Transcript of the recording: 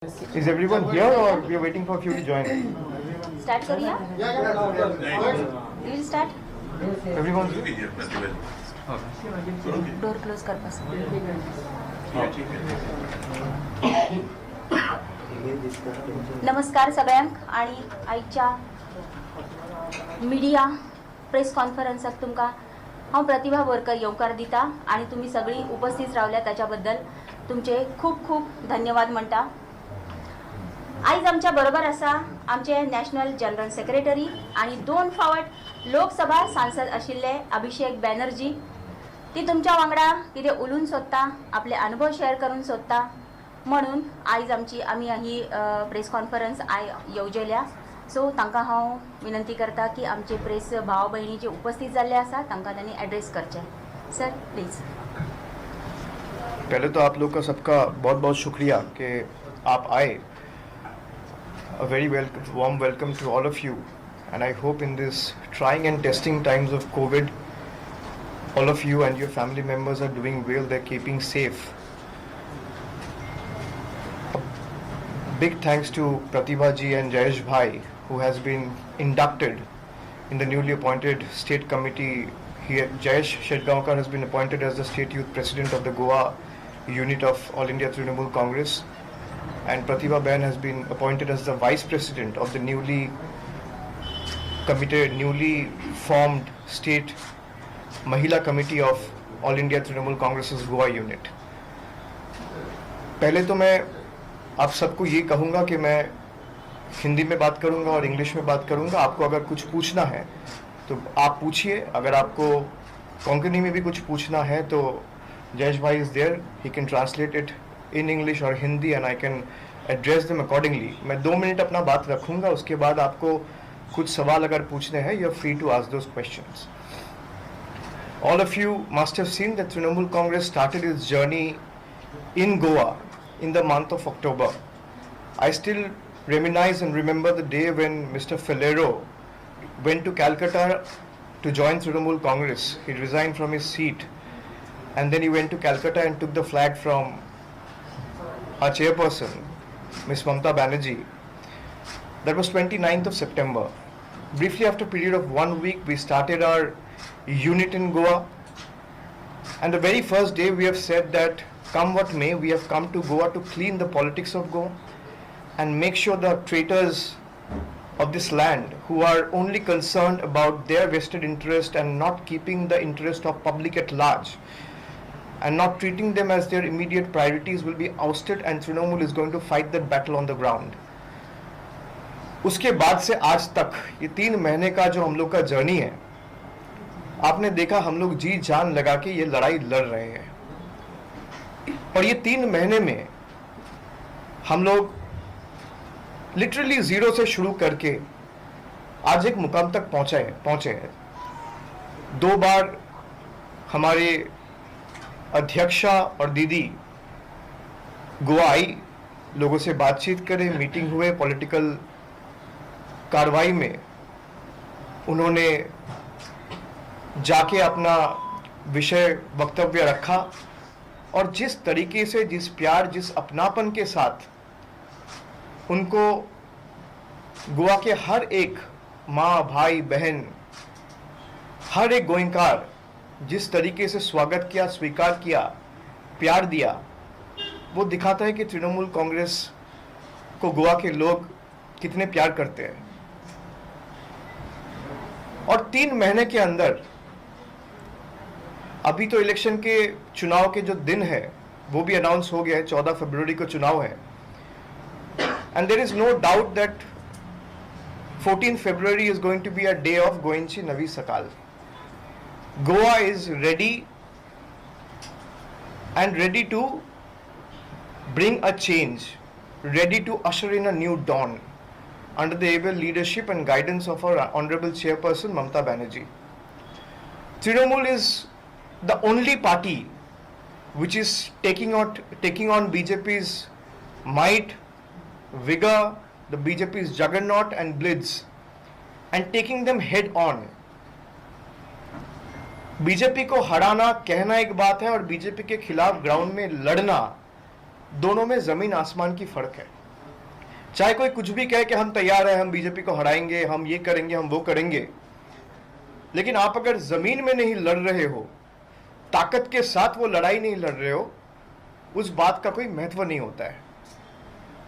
Is everyone here or we are waiting for a few to join? Start करूया. Will start. Everyone's door close कर पास. नमस्कार सगळ्यांक आणि आयच्या मिडिया प्रेस कॉन्फरन्साक तुमकां हांव प्रतिभा बोरकर येवकार दिता आणि तुम्ही सगळी उपस्थित रावल्या त्याच्याबद्दल तुमचे खूप खूप धन्यवाद म्हणटा. आयज आमच्या बरोबर आसा आमचे नॅशनल जनरल सेक्रेटरी आणि 2 फावट लोकसभा सांसद आशिल्ले अभिषेक बॅनर्जी. ती तुमच्या वांगडा कितें उलोवन सोदता, आपले अनुभव शेअर करून सोदता म्हणून आयज आमी ही प्रेस कॉन्फरन्स येवजयल्या. सो तांकां हांव विनंती करता की आमचे प्रेस भाव भयणी जे उपस्थित जाल्ले आसा तांकां तांणी एड्रेस करचें. Sir please. पहले तो आप लोग का सबका बहुत बहुत शुक्रिया कि आप आए. A very warm welcome to all of you, and I hope in this trying and testing times of COVID, all of you and your family members are doing well, they're keeping safe. A big thanks to Pratibha ji and Jayesh Bhai, who has been inducted in the newly appointed state committee here. Jayesh Shetgaonkar has been appointed as the state youth president of the Goa unit of All India Trinamool Congress, and Pratibha Ben has been appointed as the vice president of the newly formed state Mahila committee of All India Trinamool Congress's Goa unit. पहले तो मैं आप सबको ये कहूँगा कि मैं हिंदी में बात करूँगा और इंग्लिश में बात करूँगा. आपको अगर कुछ पूछना है तो आप पूछिए. अगर आपको कोंकणी में भी कुछ पूछना है तो Jayesh bhai is there, he can translate it in English or Hindi and I can address them accordingly. मैं 2 मिनट अपना बात रखूँगा, उसके बाद आपको कुछ सवाल अगर पूछने हैं, you are free to ask those questions. All of you must have seen that Trinamool Congress started its journey in Goa in the month of October. I still reminisce and remember the day when Mr. Falero went to Calcutta to join Trinamool Congress. He resigned from his seat and then he went to Calcutta and took the flag from our chairperson, Ms. Mamta Banerjee. That was 29th of September. Briefly after a period of 1 week, we started our unit in Goa. And the very first day we have said that come what may, we have come to Goa to clean the politics of Goa and make sure the traitors of this land who are only concerned about their vested interest and not keeping the interest of public at large and not treating them as their immediate priorities will be ousted, and Trinamool is going to fight that battle on the ground. उसके बाद से आज तक ये 3 महीने का जो हम लोग का जर्नी है, आपने देखा हम लोग जी जान लगा के ये लड़ाई लड़ रहे हैं. और ये 3 महीने में हम लोग लिटरली 0 से शुरू करके आज एक मुकाम तक पहुंचे हैं. 2 बार हमारे अध्यक्षा और दीदी गोवा आई, लोगों से बातचीत करे, मीटिंग हुए, पॉलिटिकल कार्रवाई में उन्होंने जाके अपना विषय वक्तव्य रखा. और जिस तरीके से, जिस प्यार, जिस अपनापन के साथ उनको गोवा के हर एक माँ, भाई, बहन, हर एक गोइंकार जिस तरीके से स्वागत किया, स्वीकार किया, प्यार दिया, वो दिखाता है कि तृणमूल कांग्रेस को गोवा के लोग कितने प्यार करते हैं. और 3 महीने के अंदर अभी तो इलेक्शन के चुनाव के जो दिन है वो भी अनाउंस हो गया है. 14 फरवरी को चुनाव है. And there is no doubt that 14 February is going to be a day of गोइंची नवी सकाल. Goa is ready and ready to bring a change, ready to usher in a new dawn under the able leadership and guidance of our honorable chairperson Mamta Banerjee. Trinamool is the only party which is taking on BJP's might, vigor, the BJP's juggernaut and blitz, and taking them head on. BJP को हराना कहना एक बात है और BJP के खिलाफ ground में लड़ना, दोनों में जमीन आसमान की फर्क है. चाहे कोई कुछ भी कहे कि हम तैयार हैं, हम बीजेपी को हराएंगे, हम ये करेंगे, हम वो करेंगे, लेकिन आप अगर जमीन में नहीं लड़ रहे हो, ताकत के साथ वो लड़ाई नहीं लड़ रहे हो, उस बात का कोई महत्व नहीं होता है।